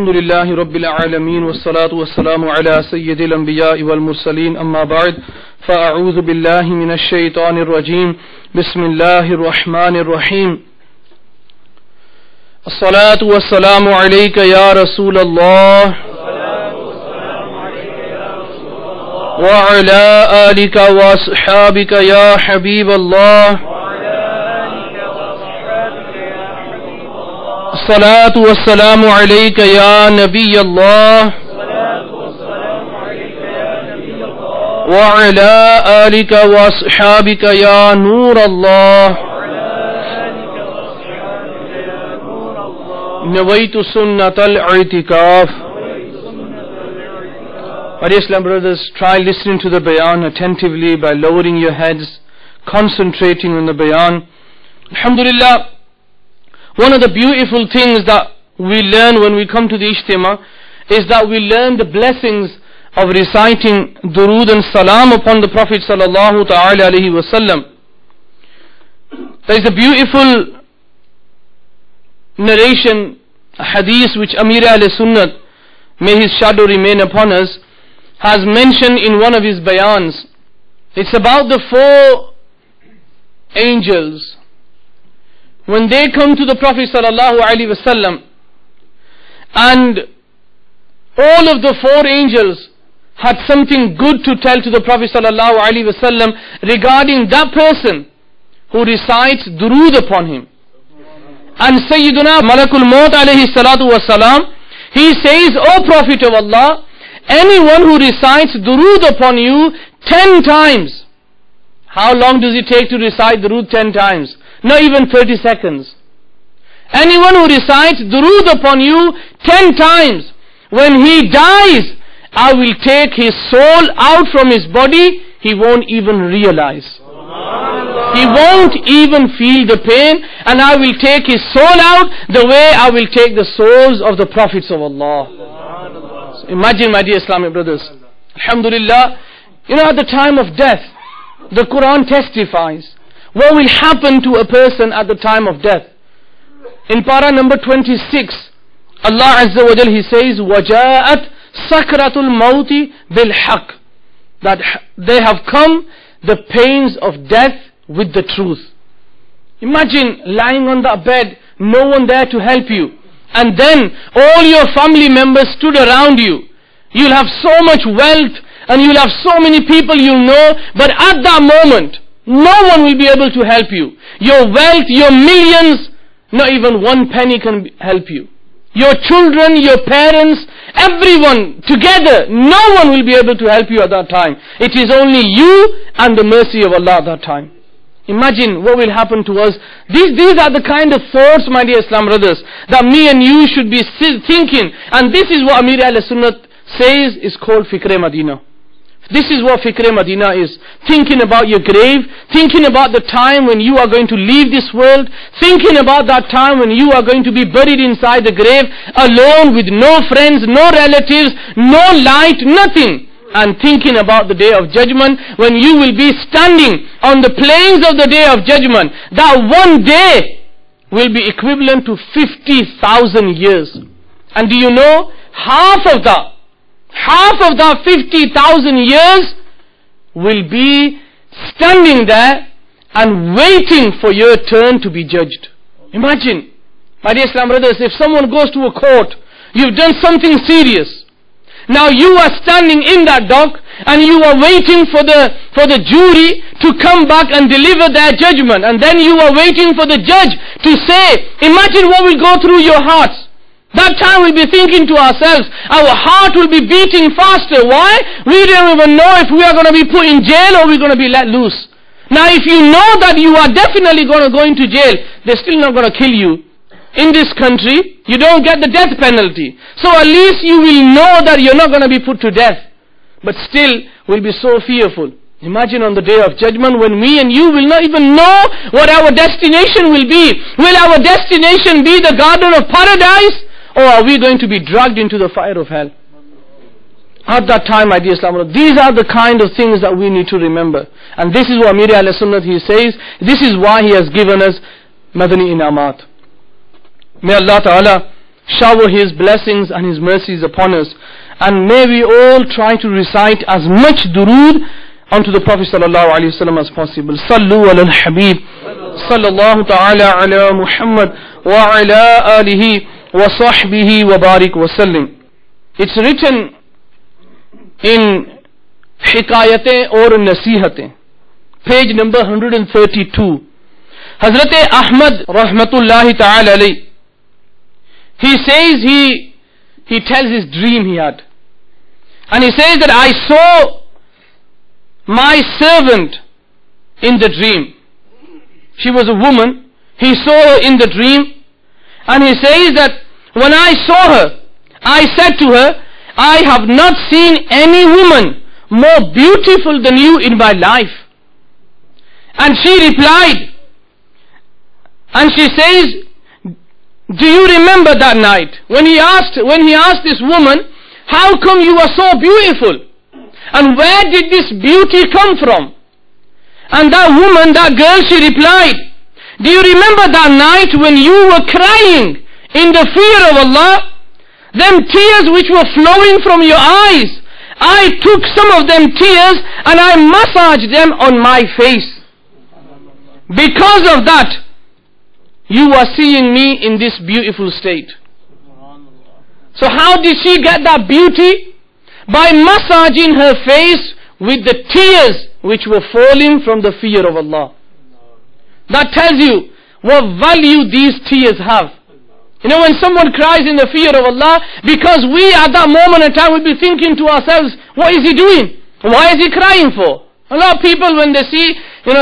الحمد لله رب العالمين والصلاة والسلام على سيد الأنبياء والمرسلين أما بعد فأعوذ بالله من الشيطان الرجيم بسم الله الرحمن الرحيم الصلاة والسلام عليك يا رسول الله وعلى آلك وأصحابك يا حبيب الله الصلاة والسلام عليك يا نبي الله وعلى آلك وأصحابك يا نور الله نويت سنة الاعتكاف. Dear Islam brothers, try listening to the bayan attentively by lowering your heads, concentrating on the bayan. Alhamdulillah, one of the beautiful things that we learn when we come to the Ijtima is that we learn the blessings of reciting durood and salam upon the Prophet sallallahu ta'ala alayhi wa sallam. There is a beautiful narration, a hadith which Amir al-Sunnat, may his shadow remain upon us, has mentioned in one of his bayans. It's about the four angels. When they come to the Prophet sallallahu alaihi wasallam, and all of the four angels had something good to tell to the Prophet sallallahu alaihi wasallam regarding that person who recites durood upon him. And Sayyiduna Malakul Maut alayhi salatu wasalam, he says, O Prophet of Allah, anyone who recites durood upon you 10 times. How long does it take to recite durood 10 times? Not even 30 seconds. Anyone who recites durood upon you 10 times, when he dies, I will take his soul out from his body. He won't even realize. He won't even feel the pain, and I will take his soul out the way I will take the souls of the prophets of Allah. So imagine, my dear Islamic brothers. Alhamdulillah, at the time of death, the Quran testifies what will happen to a person at the time of death. In para number 26, Allah Azza wa Jal, He says, وَجَاءَتْ سَكْرَةُ الْمَوْتِ بِالْحَقِّ, that they have come, the pains of death, with the truth. Imagine lying on that bed, no one there to help you, and then all your family members stood around you. You'll have so much wealth, and you'll have so many people you'll know, but at that moment, no one will be able to help you. Your wealth, your millions, not even one penny can help you. Your children, your parents, everyone together, no one will be able to help you at that time. It is only you and the mercy of Allah at that time. Imagine what will happen to us. These are the kind of thoughts, my dear Islam brothers, that me and you should be thinking. And this is what Amir al-Sunnat says is called Fikr Madina. This is what Fikr Madina is. Thinking about your grave, thinking about the time when you are going to leave this world, thinking about that time when you are going to be buried inside the grave, alone with no friends, no relatives, no light, nothing. And thinking about the day of judgment, when you will be standing on the plains of the day of judgment. That one day will be equivalent to 50,000 years. And do you know, half of that 50,000 years will be standing there and waiting for your turn to be judged. Imagine, my dear Islam brothers, if someone goes to a court, you've done something serious. Now you are standing in that dock and you are waiting for the jury to come back and deliver their judgment. And then you are waiting for the judge to say, imagine what will go through your hearts. That time we'll be thinking to ourselves, our heart will be beating faster. Why? We don't even know if we are going to be put in jail or we're going to be let loose. Now if you know that you are definitely going to go into jail, they're still not going to kill you. In this country, you don't get the death penalty. So at least you will know that you're not going to be put to death. But still, we'll be so fearful. Imagine on the day of judgment when me and you will not even know what our destination will be. Will our destination be the garden of paradise? Or are we going to be dragged into the fire of hell? At that time, my dear Islam, these are the kind of things that we need to remember. And this is what Amir al-Sunnat, he says, this is why he has given us Madani Inamat. May Allah Ta'ala shower His blessings and His mercies upon us. And may we all try to recite as much durood onto the Prophet sallallahu alaihi wasallam as possible. Sallu ala al-Habib sallallahu ta'ala ala Muhammad wa ala alihi wa sahbihi wa barik wa sallim. It's written in Hikayatein aur Nasihatein, page number 132. Hazrat Ahmad rahmatullahi ta'ala alayhi, he says he tells his dream he had. And he says that I saw my servant in the dream. She was a woman. He saw her in the dream. And he says that when I saw her, I said to her, I have not seen any woman more beautiful than you in my life. And she replied, and she says, do you remember that night when he asked this woman, how come you are so beautiful? And where did this beauty come from? And that woman, that girl, she replied, do you remember that night when you were crying in the fear of Allah? Them tears which were flowing from your eyes, I took some of them tears and I massaged them on my face. Because of that, you are seeing me in this beautiful state. So how did she get that beauty? By massaging her face with the tears which were falling from the fear of Allah. That tells you what value these tears have. You know, when someone cries in the fear of Allah, because we at that moment in time will be thinking to ourselves, what is he doing? Why is he crying for? A lot of people, when they see,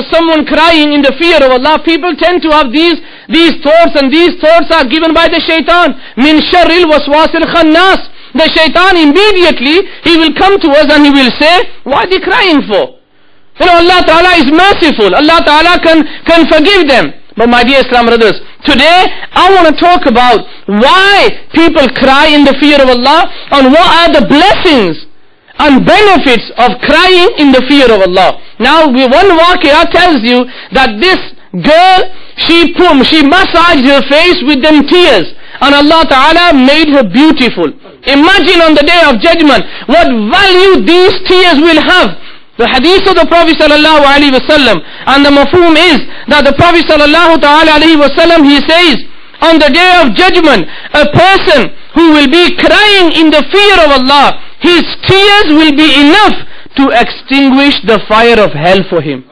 someone crying in the fear of Allah, people tend to have these thoughts, and these thoughts are given by the shaitan. Min sharril waswasil khannas. The shaitan immediately, he will come to us and he will say, what is he crying for? Allah Ta'ala is merciful. Allah Ta'ala can forgive them. But my dear Islam brothers, today I want to talk about why people cry in the fear of Allah and what are the blessings and benefits of crying in the fear of Allah. Now, one waqia tells you that this girl, she massaged her face with them tears, and Allah Ta'ala made her beautiful. Imagine on the day of judgment what value these tears will have. The hadith of the Prophet sallallahu alaihi wasallam, and the mafhum is that the Prophet sallallahu alaihi wasallam, he says, on the day of judgment, a person who will be crying in the fear of Allah, his tears will be enough to extinguish the fire of hell for him.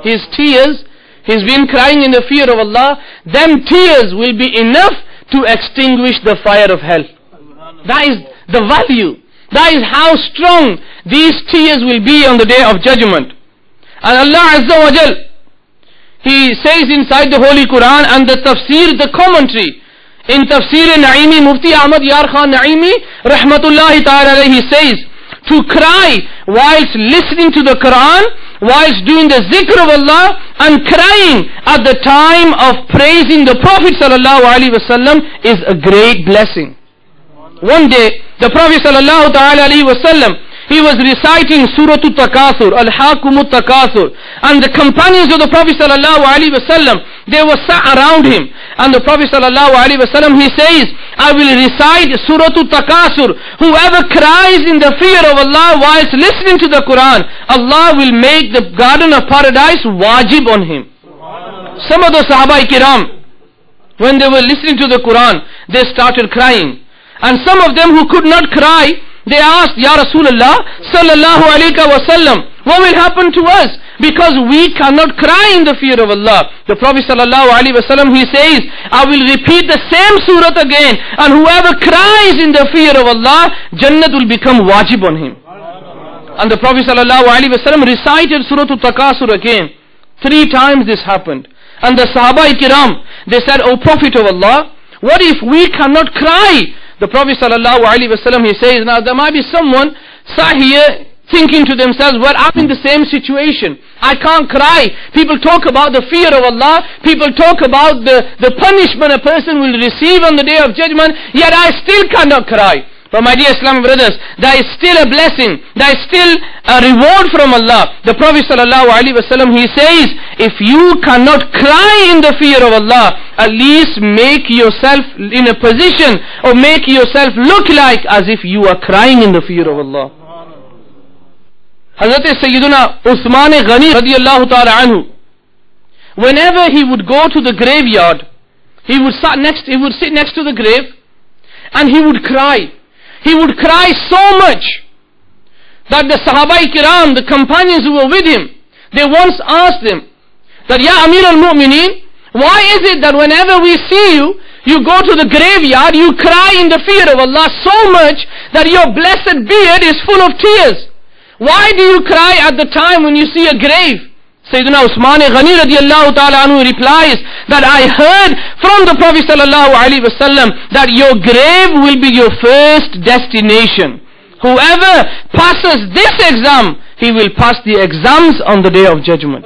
His tears, he's been crying in the fear of Allah, them tears will be enough to extinguish the fire of hell. That is the value. That is how strong these tears will be on the day of judgment. And Allah Azza wa Jal, He says inside the Holy Quran and the tafsir, the commentary, in Tafsir Naimi, Mufti Ahmad Yar Khan Naimi, Rahmatullahi Ta'ala, he says, to cry whilst listening to the Quran, whilst doing the zikr of Allah, and crying at the time of praising the Prophet Sallallahu Alaihi Wasallam is a great blessing. One day, the Prophet Sallallahu Alaihi Wasallam, he was reciting Surah Al-Takasur, Al-Hakum Al-Takasur, and the companions of the Prophet Sallallahu Alaihi Wasallam, they were sat around him, and the Prophet Sallallahu Alaihi Wasallam, he says, I will recite Surah Al-Takasur. Whoever cries in the fear of Allah whilst listening to the Quran, Allah will make the garden of paradise wajib on him. Some of the Sahaba-i-Kiram, when they were listening to the Quran, they started crying. And some of them who could not cry, they asked, Ya Rasulullah sallallahu alayhi wa sallam, what will happen to us? Because we cannot cry in the fear of Allah. The Prophet sallallahu alayhi wa sallam, he says, I will repeat the same surah again, and whoever cries in the fear of Allah, Jannat will become wajib on him. And the Prophet sallallahu alayhi wa sallam recited Surah Al-Takasur again. 3 times this happened. And the Sahaba-i-Kiram, they said, O Prophet of Allah, what if we cannot cry? The Prophet sallallahu alaihi wasallam, he says, now there might be someone sat here thinking to themselves, well, I'm in the same situation. I can't cry. People talk about the fear of Allah. People talk about the punishment a person will receive on the day of judgment, yet I still cannot cry. But my dear Islamic brothers, there is still a blessing, there is still a reward from Allah. The Prophet ﷺ, he says, if you cannot cry in the fear of Allah, at least make yourself in a position, or make yourself look like as if you are crying in the fear of Allah. Hazrat Sayyiduna Uthman Ghani radiyallahu ta'ala anhu, whenever he would go to the graveyard, he would sit next to the grave, and he would cry. He would cry so much that the Sahaba Kiram, the companions who were with him, they once asked him that, Ya Amir al-Mu'mineen, why is it that whenever we see you, you go to the graveyard, you cry in the fear of Allah so much that your blessed beard is full of tears? Why do you cry at the time when you see a grave? Sayyidina Uthman Ghani radiyallahu ta'ala anhu replies that I heard from the Prophet sallallahu alaihi wasallam that your grave will be your first destination. Whoever passes this exam, he will pass the exams on the day of judgment.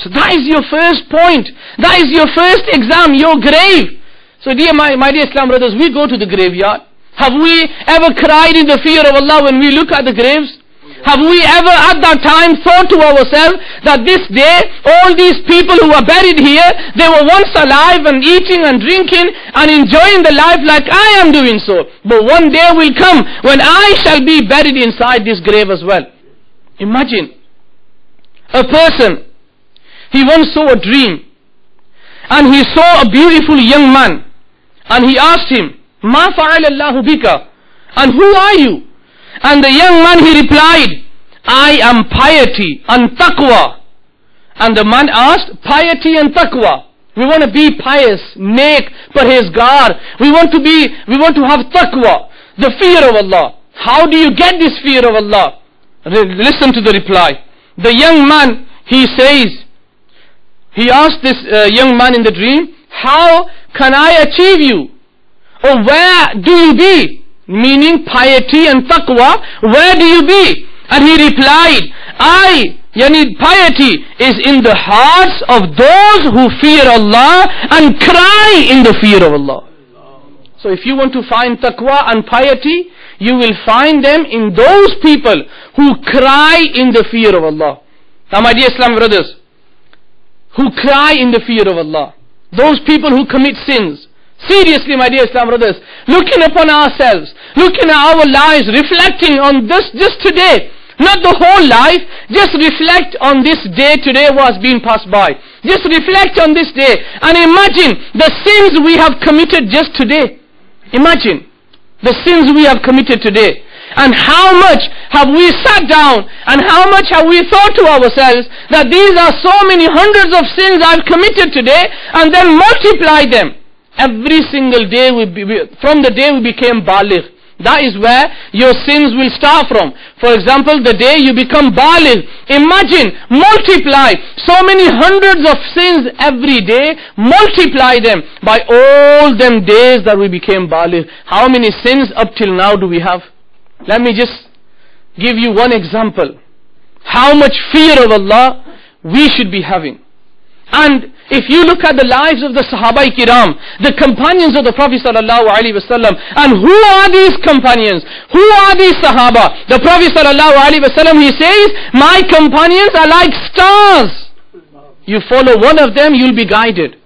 So that is your first point. That is your first exam, your grave. So dear my dear Islam brothers, we go to the graveyard. Have we ever cried in the fear of Allah when we look at the graves? Have we ever at that time thought to ourselves that this day, all these people who are buried here, they were once alive and eating and drinking and enjoying the life like I am doing so. But one day will come when I shall be buried inside this grave as well. Imagine a person, he once saw a dream and he saw a beautiful young man and he asked him, Ma fa'ala Allahu bika? And who are you? And the young man, he replied, I am piety and taqwa. And the man asked, piety and taqwa. We want to be pious, neck, parhezgar. We want to have taqwa, the fear of Allah. How do you get this fear of Allah? Listen to the reply. The young man, he says, he asked this young man in the dream, how can I achieve you? Or where do you be? Meaning piety and taqwa, where do you be? And he replied, piety is in the hearts of those who fear Allah and cry in the fear of Allah. So if you want to find taqwa and piety, you will find them in those people who cry in the fear of Allah. Now my dear Islam brothers, who cry in the fear of Allah, those people who commit sins, seriously, my dear Islam brothers, looking upon ourselves, looking at our lives, reflecting on this just today, not the whole life, just reflect on this day today was being passed by. Just reflect on this day and imagine the sins we have committed just today. Imagine the sins we have committed today. And how much have we sat down and how much have we thought to ourselves that these are so many hundreds of sins I've committed today, and then multiply them. Every single day, from the day we became baligh. That is where your sins will start from. For example, the day you become baligh. Imagine, multiply so many hundreds of sins every day. Multiply them by all them days that we became baligh. How many sins up till now do we have? Let me just give you one example. How much fear of Allah we should be having. And if you look at the lives of the Sahaba Kiram, the companions of the Prophet sallallahu alaihi wasallam, and who are these companions? Who are these Sahaba? The Prophet sallallahu alaihi wasallam, he says, my companions are like stars. You follow one of them, you'll be guided.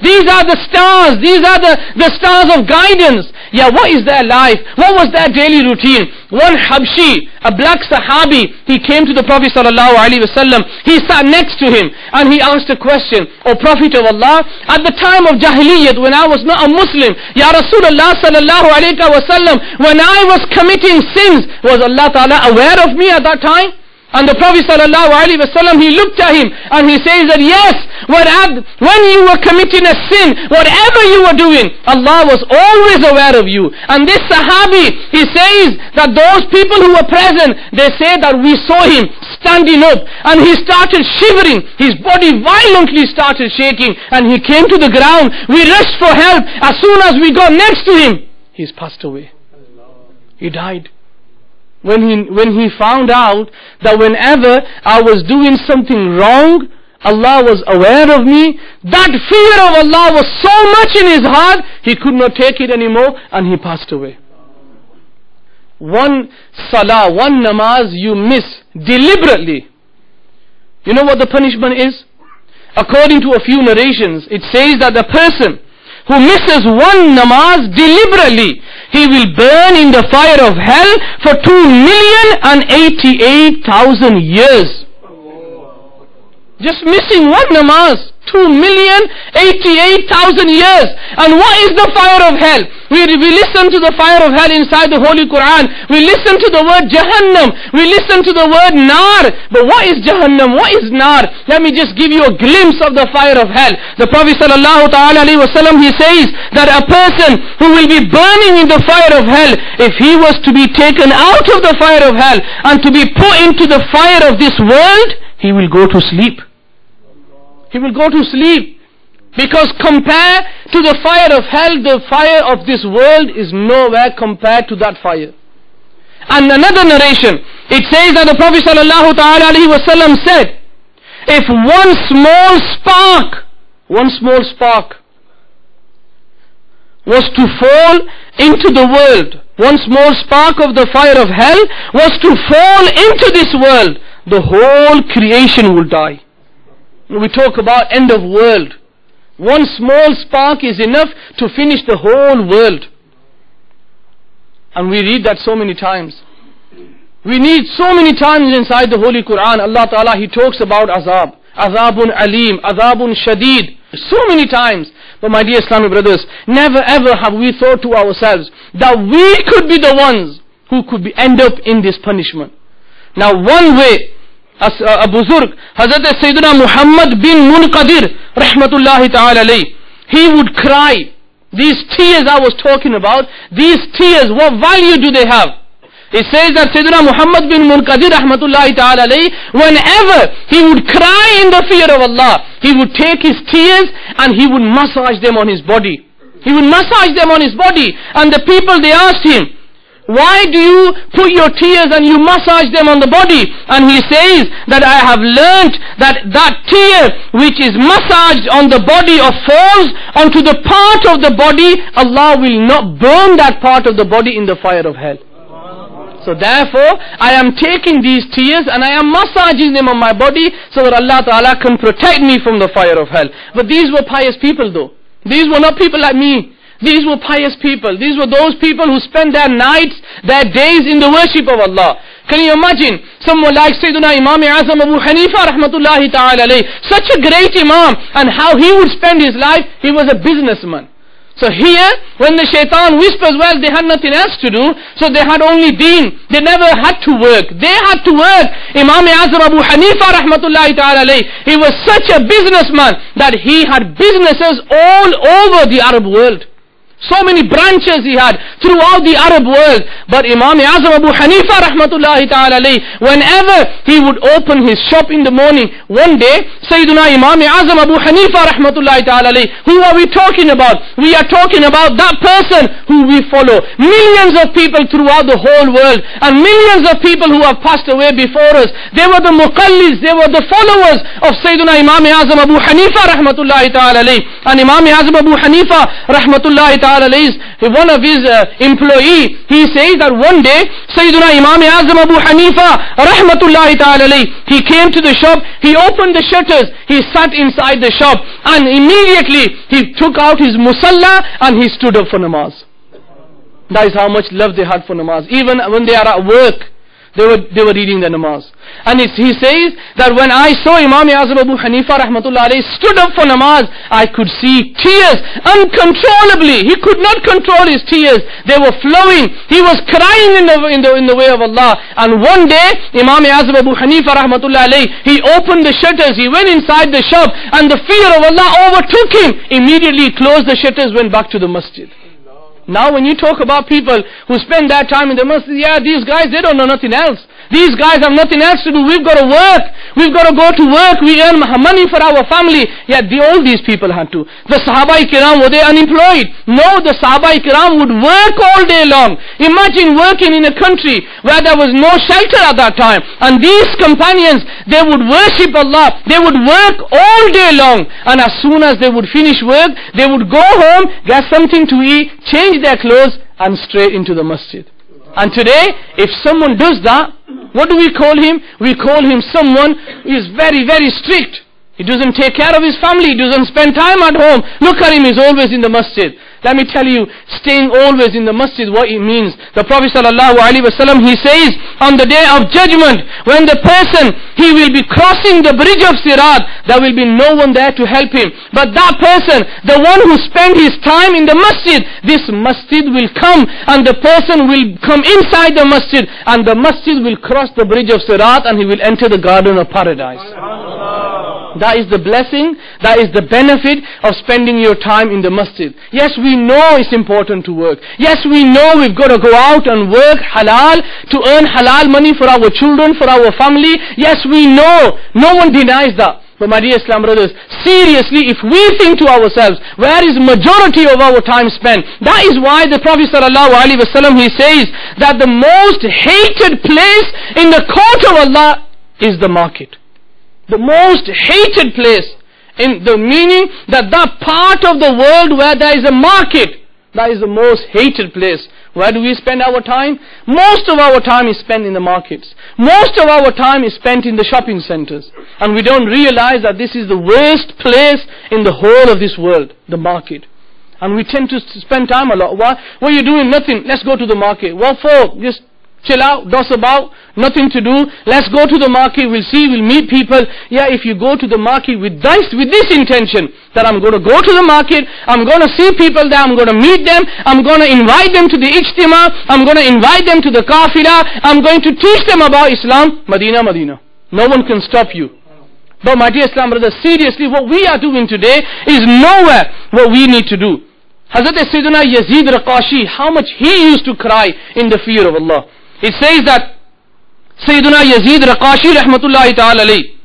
These are the stars. These are the stars of guidance. Yeah, what is their life? What was their daily routine? One Habshi, a black Sahabi, he came to the Prophet sallallahu alaihi wasallam. He sat next to him and he asked a question. O Prophet of Allah, at the time of Jahiliyyat, when I was not a Muslim, Ya Rasulullah sallallahu alaihi wasallam, when I was committing sins, was Allah Ta'ala aware of me at that time? And the Prophet sallallahu alaihi wasallam, he looked at him and he says that yes, when you were committing a sin, whatever you were doing, Allah was always aware of you. And this Sahabi, he says that those people who were present, they say that we saw him standing up and he started shivering. His body violently started shaking and he came to the ground. We rushed for help. As soon as we got next to him, he's passed away. He died. When he found out that whenever I was doing something wrong, Allah was aware of me, that fear of Allah was so much in his heart, he could not take it anymore and he passed away. one salah, one namaz you miss deliberately, you know what the punishment is? According to a few narrations, it says that the person who misses one namaz deliberately, he will burn in the fire of hell for 2,088,000 years. Just missing one namaz, 2,088,000 years. And what is the fire of hell? We listen to the fire of hell inside the Holy Quran. We listen to the word Jahannam. We listen to the word Nar. But what is Jahannam? What is Nar? Let me just give you a glimpse of the fire of hell. The Prophet ﷺ, he says that a person who will be burning in the fire of hell, if he was to be taken out of the fire of hell and to be put into the fire of this world, he will go to sleep. He will go to sleep. Because compared to the fire of hell, the fire of this world is nowhere compared to that fire. And another narration, it says that the Prophet ﷺ said, if one small spark was to fall into the world, one small spark of the fire of hell was to fall into this world, the whole creation will die. We talk about end of world. One small spark is enough to finish the whole world. And we read that so many times. We read so many times inside the Holy Quran, Allah Ta'ala, He talks about azab. Azabun alim, azabun shadid. So many times. But my dear Islamic brothers, never ever have we thought to ourselves that we could be the ones who could end up in this punishment. Now one way, as a Buzurg, Hazrat Sayyidina Muhammad bin Munqadir, rahmatullahi ta'ala alayhi, he would cry. These tears I was talking about, these tears, what value do they have? It says that Sayyidina Muhammad bin Munqadir, rahmatullahi ta'ala alayhi, whenever he would cry in the fear of Allah, he would take his tears and he would massage them on his body. He would massage them on his body. And the people, they asked him, why do you put your tears and you massage them on the body? And he says that I have learnt that that tear which is massaged on the body or falls onto the part of the body, Allah will not burn that part of the body in the fire of hell. So therefore, I am taking these tears and I am massaging them on my body so that Allah Ta'ala can protect me from the fire of hell. But these were pious people though. These were not people like me. These were pious people. These were those people who spend their nights, their days in the worship of Allah. Can you imagine someone like Sayyidina Imam Azam Abu Hanifa rahmatullahi ta'ala alayhi, such a great Imam, and how he would spend his life? He was a businessman. So here, when the shaitan whispers, well, they had nothing else to do, so they had only deen. They never had to work. They had to work. Imam Azam Abu Hanifa rahmatullahi ta'ala alayhi, he was such a businessman that he had businesses all over the Arab world. So many branches he had throughout the Arab world. But Imam Azam Abu Hanifa rahmatullahi ta'ala alayhi, whenever he would open his shop in the morning, one day, Sayyidina Imam Azam Abu Hanifa rahmatullahi ta'ala alayhi, who are we talking about? We are talking about that person who we follow. Millions of people throughout the whole world, and millions of people who have passed away before us. They were the muqallids, they were the followers of Sayyidina Imam Azam Abu Hanifa rahmatullahi ta'ala alayhi. And Imam Azam Abu Hanifa rahmatullahi ta'ala, one of his employee, he says that one day Sayyidina Imam Azam Abu Hanifa rahmatullahi ta'ala alayhi, he came to the shop, he opened the shutters, he sat inside the shop, and immediately he took out his musalla and he stood up for namaz. That is how much love they had for namaz. Even when they are at work, they were reading the namaz. And he says that when I saw Imam Azam Abu Hanifa rahmatullah alayhi stood up for namaz, I could see tears uncontrollably. He could not control his tears. They were flowing. He was crying in the way of Allah. And one day, Imam Azam Abu Hanifa rahmatullah alayhi, he opened the shutters. He went inside the shop and the fear of Allah overtook him. Immediately he closed the shutters, went back to the masjid. Now when you talk about people who spend their time in the masjid, yeah, these guys, they don't know nothing else. These guys have nothing else to do. We've got to work. We've got to go to work. We earn money for our family. Yeah, all these people had to. The Sahaba-i-Kiram, were they unemployed? No, the Sahaba-i-Kiram would work all day long. Imagine working in a country where there was no shelter at that time. And these companions, they would worship Allah. They would work all day long. And as soon as they would finish work, they would go home, get something to eat, change their clothes, and straight into the masjid. And today, if someone does that, what do we call him? We call him someone who is very, very strict. He doesn't take care of his family. He doesn't spend time at home. Look at him, he's always in the masjid. Let me tell you, staying always in the masjid, what it means. The Prophet ﷺ, he says, on the day of judgment, when the person, he will be crossing the bridge of Sirat, there will be no one there to help him. But that person, the one who spent his time in the masjid, this masjid will come, and the person will come inside the masjid, and the masjid will cross the bridge of Sirat, and he will enter the garden of paradise. That is the blessing, that is the benefit of spending your time in the masjid. Yes, we know it's important to work. Yes, we know we've got to go out and work halal, to earn halal money for our children, for our family. Yes, we know. No one denies that. But my dear Islam brothers, seriously, if we think to ourselves, where is majority of our time spent? That is why the Prophet ﷺ, he says that the most hated place in the court of Allah is the market. The most hated place, in the meaning that part of the world where there is a market, that is the most hated place. Where do we spend our time? Most of our time is spent in the markets. Most of our time is spent in the shopping centers. And we don't realize that this is the worst place in the whole of this world, the market. And we tend to spend time a lot. Why? What are you doing? Nothing. Let's go to the market. What for? Just chill out, doss about, nothing to do. Let's go to the market, we'll see, we'll meet people. Yeah, if you go to the market with this intention, that I'm going to go to the market, I'm going to see people there, I'm going to meet them, I'm going to invite them to the ijtima, I'm going to invite them to the kafila, I'm going to teach them about Islam, Medina, Medina. No one can stop you. But my dear Islam brothers, seriously, what we are doing today is nowhere what we need to do. Hazrat Sayyidina Yazid Raqashi, how much he used to cry in the fear of Allah. It says that Sayyidina Yazid Raqashi rahmatullahi ta'ala alayhi,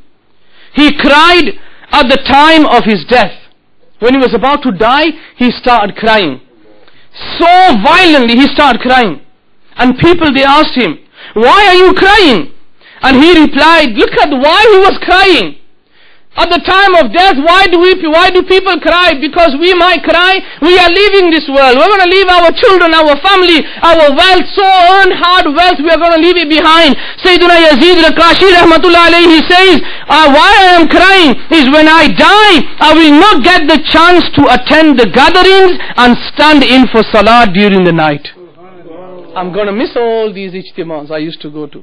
he cried at the time of his death. When he was about to die, he started crying. So violently he started crying. And people, they asked him, why are you crying? And he replied, look at why he was crying. At the time of death, why do people cry? Because we might cry, we are leaving this world. We're going to leave our children, our family, our wealth, so earned hard wealth, we are going to leave it behind. Sayyidina Yazid Raqashi rahmatullah alayhi, he says, why I am crying is when I die, I will not get the chance to attend the gatherings and stand in for salah during the night. I'm going to miss all these ijtimās I used to go to.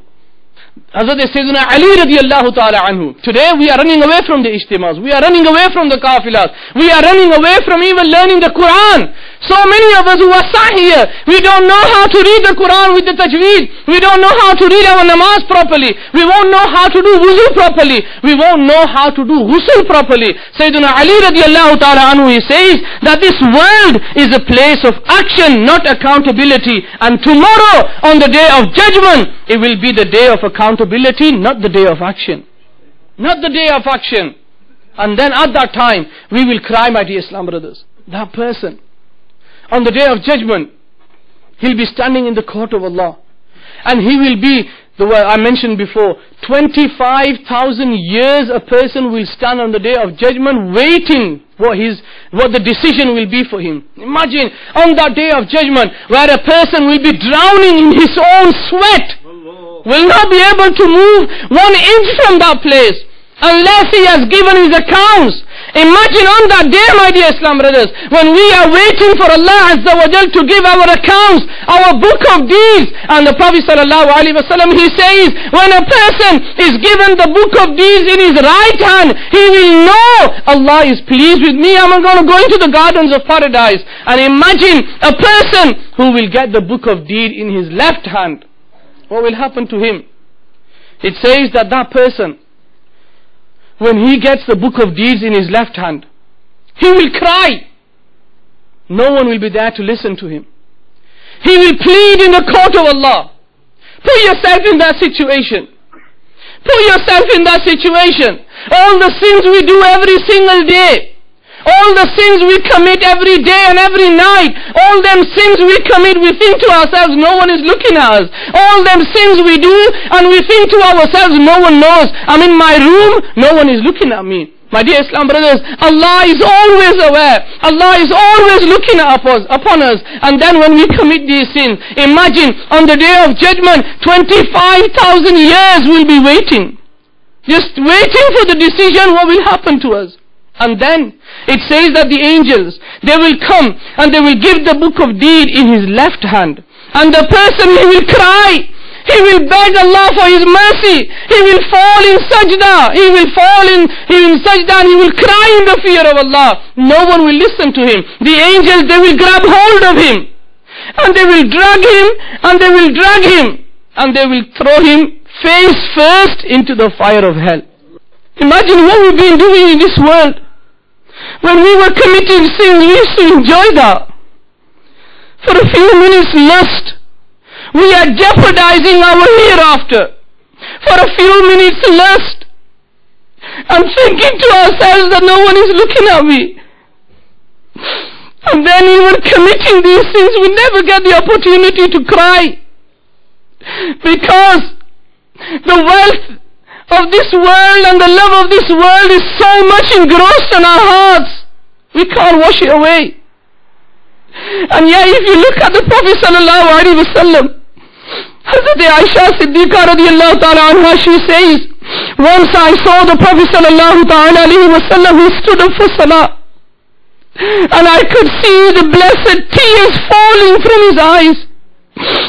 Hazrat Sayyidina Ali radiyallahu ta'ala anhu. Today we are running away from the ijtimās. We are running away from the kafilas. We are running away from even learning the Quran. So many of us who are sat here, we don't know how to read the Quran with the tajweed. We don't know how to read our namaz properly. We won't know how to do wuzu properly. We won't know how to do ghusl properly. Sayyidina Ali radiyallahu ta'ala anhu, he says that this world is a place of action, not accountability. And tomorrow, on the day of judgment, it will be the day of accountability, not the day of action. Not the day of action. And then at that time, we will cry, my dear Islam brothers. That person, on the day of judgment, he'll be standing in the court of Allah. And he will be, the way I mentioned before, 25,000 years a person will stand on the day of judgment waiting what the decision will be for him. Imagine on that day of judgment where a person will be drowning in his own sweat, will not be able to move 1 inch from that place unless he has given his accounts. Imagine on that day, my dear Islam brothers, when we are waiting for Allah Azza wa Jal to give our accounts, our book of deeds. And the Prophet sallallahu alaihi wasallam, he says, when a person is given the book of deeds in his right hand, he will know Allah is pleased with me, I'm going to go into the gardens of paradise. And imagine a person who will get the book of deed in his left hand. What will happen to him? It says that that person, when he gets the book of deeds in his left hand, he will cry. No one will be there to listen to him. He will plead in the court of Allah. Put yourself in that situation. Put yourself in that situation. All the sins we do every single day, all the sins we commit every day and every night, all them sins we commit, we think to ourselves, no one is looking at us. All them sins we do, and we think to ourselves, no one knows. I'm in my room, no one is looking at me. My dear Islam brothers, Allah is always aware. Allah is always looking upon us. And then when we commit these sins, imagine on the day of judgment, 25,000 years will be waiting. Just waiting for the decision what will happen to us. And then it says that the angels, they will come and they will give the book of deed in his left hand. And the person, he will cry. He will beg Allah for His mercy. He will fall in sajda. He will sajda and he will cry in the fear of Allah. No one will listen to him. The angels, they will grab hold of him. And they will drag him. And they will drag him. And they will throw him face first into the fire of hell. Imagine what we've been doing in this world. When we were committing sins, we used to enjoy that. For a few minutes lust. We are jeopardizing our hereafter. For a few minutes lust. And thinking to ourselves that no one is looking at me. And then even committing these sins, we never get the opportunity to cry. Because the wealth of this world and the love of this world is so much engrossed in our hearts. We can't wash it away. And yet if you look at the Prophet sallallahu alaihi wasallam, Hazrat Aisha Siddiqa radiallahu ta'ala anha, she says, once I saw the Prophet sallallahu ta'ala alaihi wasallam, he stood up for salah. And I could see the blessed tears falling from his eyes.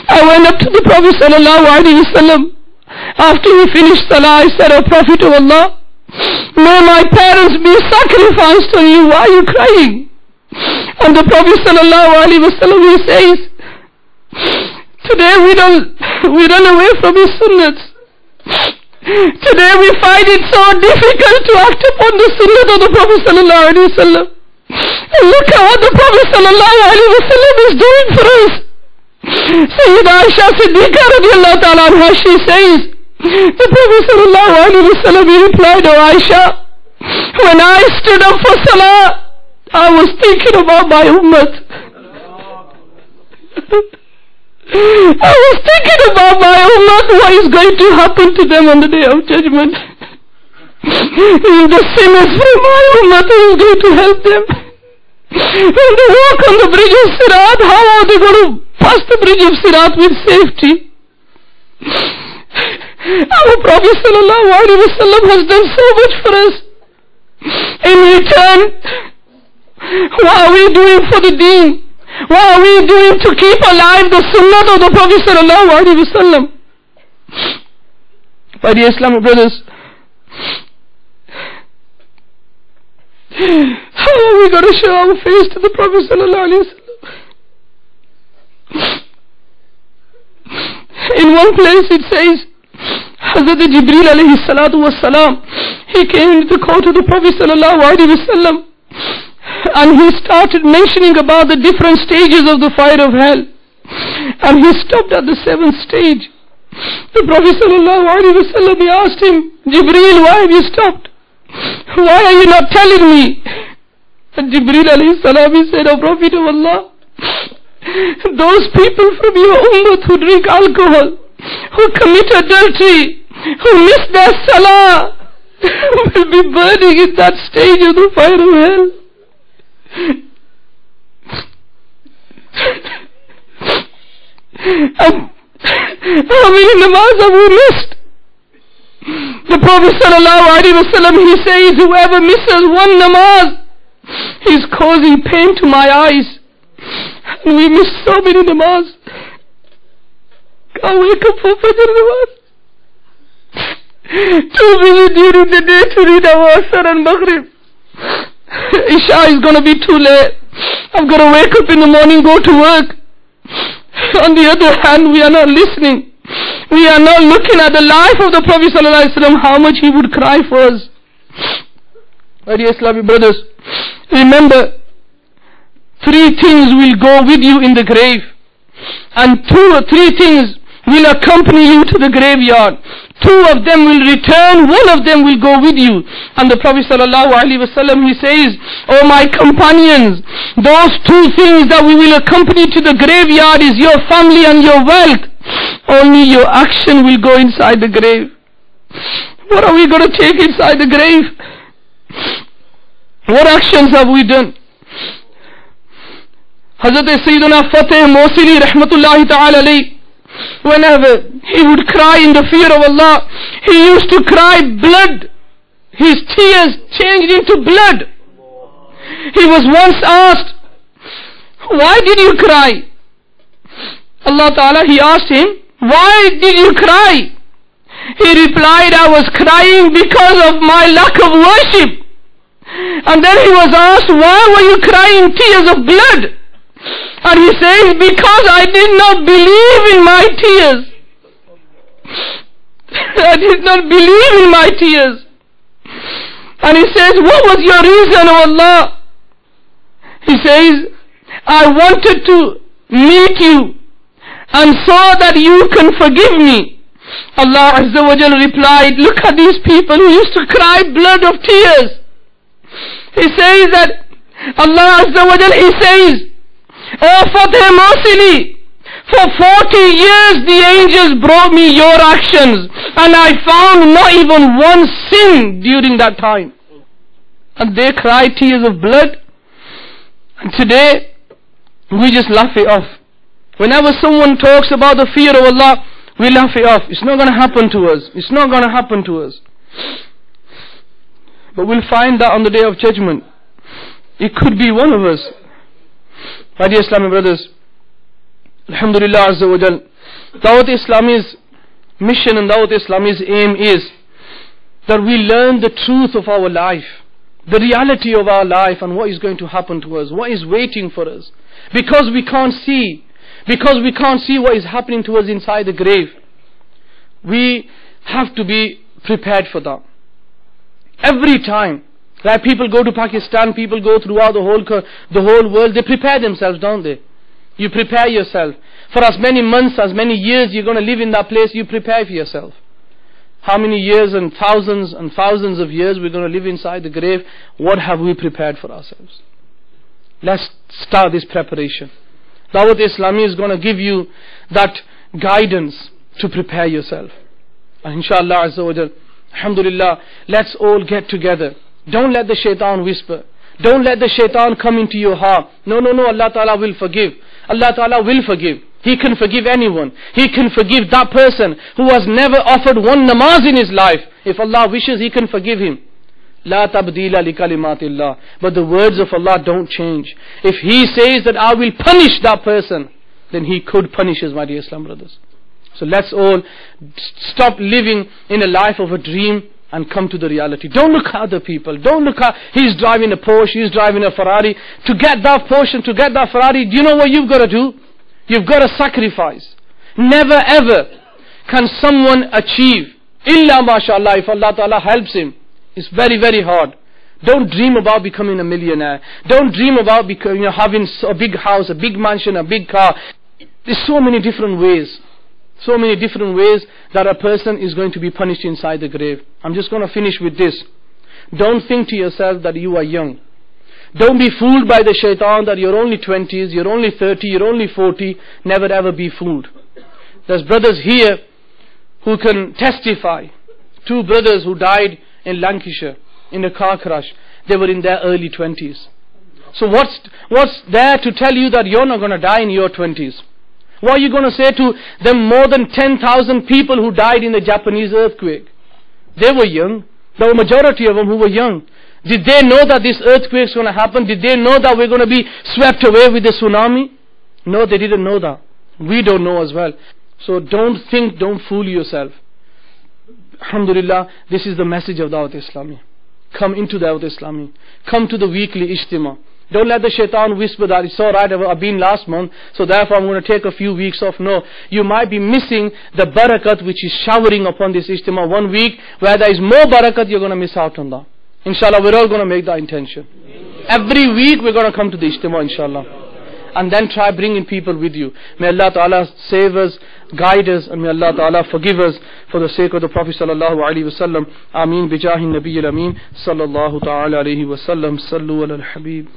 I went up to the Prophet sallallahu alaihi wasallam. After he finished salah, I said, O Prophet of Allah, may my parents be sacrificed on you. Why are you crying? And the Prophet sallallahu alaihi wasallam, he says, today we run away from his sunnahs. Today we find it so difficult to act upon the sunnah of the Prophet sallallahu alaihi wasallam. And look at what the Prophet sallallahu alaihi wasallam is doing for us. Sayyidah Aisha Siddiqa radiallahu ta'ala anha, she says, the Prophet sallallahu alaihi wasallam, he replied, O Aisha, when I stood up for salah, I was thinking about my ummah. I was thinking about my ummah, what is going to happen to them on the day of judgment. The sinners from my ummah, who is going to help them. When they walk on the bridge of Sirat, how are they going to pass the bridge of Sirat with safety? Our Prophet sallallahu alaihi wasallam has done so much for us. In return, what are we doing for the deen? What are we doing to keep alive the sunnah of the Prophet sallallahu alaihi wasallam? My dear Islamic brothers, how are we going to show our face to the Prophet sallallahu alaihi wasallam? In one place it says, Hazrat Jibreel alayhi salatu was salam, he came into the court of the Prophet sallallahu alaihi wasallam, and he started mentioning about the different stages of the fire of hell. And he stopped at the 7th stage. The Prophet sallallahu alaihi wasallam, he asked him, Jibreel, why have you stopped? Why are you not telling me? And Jibreel alayhi salam, he said, O Prophet of Allah, those people from your ummah who drink alcohol, who commit adultery, who miss their salah, will be burning in that stage of the fire of hell. How many namaz have we missed? The Prophet sallallahu alaihi wasallam, he says, whoever misses one namaz, he's causing pain to my eyes. And we miss so many namaz. Can't wake up for Fajr namaz. Too busy during the day to read our Asr and Maghrib. Isha is going to be too late. I've got to wake up in the morning, go to work. On the other hand, we are not listening. We are not looking at the life of the Prophet ﷺ, how much he would cry for us. My dear Islamic brothers, remember, 3 things will go with you in the grave. And 2 or 3 things will accompany you to the graveyard. 2 of them will return, 1 of them will go with you. And the Prophet ﷺ, he says, O my companions, those 2 things that we will accompany to the graveyard is your family and your wealth. Only your action will go inside the grave. What are we going to take inside the grave? What actions have we done? Hazrat Sayyiduna Fateh Mosili rahmatullahi ta'ala alayhi, whenever he would cry in the fear of Allah, he used to cry blood. His tears changed into blood. He was once asked, why did you cry? Allah Ta'ala, he asked him, why did you cry? He replied, I was crying because of my lack of worship. And then he was asked, why were you crying tears of blood? And he says, because I did not believe in my tears. I did not believe in my tears. And he says, what was your reason, O Allah? He says, I wanted to meet you and saw that you can forgive me. Allah Azza wa Jal replied, look at these people who used to cry blood of tears. He says that Allah Azza wa Jal, he says, oh Fateh Mosili, for 40 years the angels brought me your actions and I found not even one sin during that time. And they cried tears of blood. And today we just laugh it off. Whenever someone talks about the fear of Allah, we laugh it off. It's not going to happen to us. It's not going to happen to us. But we'll find that on the day of judgment. It could be one of us. My dear Islamic brothers, Alhamdulillah Azza wa Jal, Dawat Islami's mission and Dawat Islami's aim is that we learn the truth of our life, the reality of our life and what is going to happen to us, what is waiting for us. Because we can't see what is happening to us inside the grave, we have to be prepared for that. Every time, like people go to Pakistan, people go throughout the whole world, they prepare themselves, don't they? You prepare yourself. For as many months, as many years you're going to live in that place, you prepare for yourself. How many years and thousands of years we're going to live inside the grave? What have we prepared for ourselves? Let's start this preparation. Dawat Islami is going to give you that guidance to prepare yourself. And inshallah Azza wa Jal, alhamdulillah, let's all get together. Don't let the shaitan whisper. Don't let the shaitan come into your heart. No, Allah Ta'ala will forgive. Allah Ta'ala will forgive. He can forgive anyone. He can forgive that person who has never offered one namaz in his life. If Allah wishes, He can forgive him. La tabdila li kalimatillah. But the words of Allah don't change. If He says that I will punish that person, then He could punish us, my dear Islam brothers. So let's all stop living in a life of a dream and come to the reality. Don't look at other people. Don't look at, he's driving a Porsche, he's driving a Ferrari. To get that Porsche and to get that Ferrari, do you know what you've got to do? You've got to sacrifice. Never ever can someone achieve, illa mashallah, if Allah Ta'ala helps him. It's very, very hard. Don't dream about becoming a millionaire. Don't dream about having a big house, a big mansion, a big car. There's so many different ways. So many different ways that a person is going to be punished inside the grave. I'm just going to finish with this. Don't think to yourself that you are young. Don't be fooled by the shaitan that you're only 20s, you're only 30, you're only 40. Never ever be fooled. There's brothers here who can testify. 2 brothers who died in Lancashire in a car crash. They were in their early 20s. So what's there to tell you that you're not going to die in your 20s? What are you going to say to them more than 10,000 people who died in the Japanese earthquake? They were young. There were a majority of them who were young. Did they know that this earthquake is going to happen? Did they know that we're going to be swept away with the tsunami? No, they didn't know that. We don't know as well. So don't fool yourself. Alhamdulillah, this is the message of Dawat Islami. Come into Dawat Islami. Come to the weekly Ijtima. Don't let the shaitan whisper that it's alright, I've been last month, so therefore I'm going to take a few weeks off. No, you might be missing the barakat which is showering upon this Ijtima. 1 week where there is more barakat, you're going to miss out on that. Inshallah, we're all going to make that intention. Every week we're going to come to the Ijtima, inshallah. And then try bringing people with you. May Allah Ta'ala save us, guide us, and may Allah Ta'ala forgive us for the sake of the Prophet Sallallahu Alaihi Wasallam. Ameen bijahi Nabi al-Ameen Sallallahu Ta'ala Alaihi Wasallam. Sallu ala al-Habib.